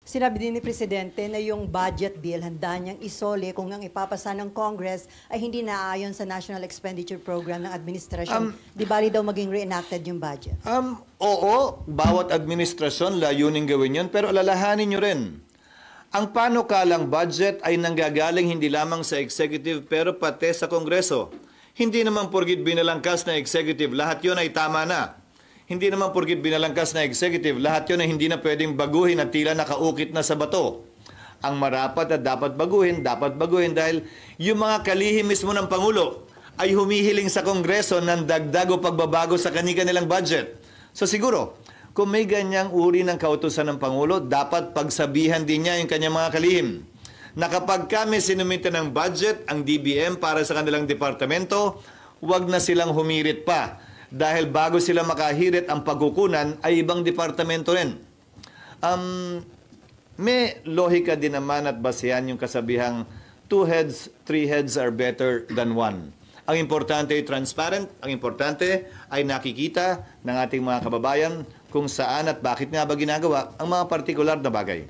Sinabi din ni Presidente na yung budget bill handa niyang isole kung ang ipapasa ng Congress ay hindi naaayon sa National Expenditure Program ng administrasyon. Di bali daw maging reenacted yung budget? Oo, bawat administrasyon layunin gawin yun, pero alalahanin nyo rin. Ang panukalang budget ay nanggagaling hindi lamang sa executive pero pati sa Kongreso. Hindi naman porgit binalangkas na executive, lahat yun ay tama na. Hindi naman porgit binalangkas na executive, lahat yun ay hindi na pwedeng baguhin at tila nakaukit na sa bato. Ang marapat at dapat baguhin dahil yung mga kalihim mismo ng Pangulo ay humihiling sa Kongreso ng dagdag o pagbabago sa kanilang budget. So siguro, kung may ganyang uri ng kautusan ng Pangulo, dapat pagsabihan din niya yung kanyang mga kalihim na kapag kami sinumite ng budget, ang DBM para sa kanilang departamento, huwag na silang humirit pa. Dahil bago sila makahirit ang pagkukunan ay ibang departamento rin. May lohika din naman at basehan yung kasabihang 2 heads, 3 heads are better than 1. Ang importante ay transparent, ang importante ay nakikita ng ating mga kababayan kung saan at bakit nga ba ginagawa ang mga partikular na bagay.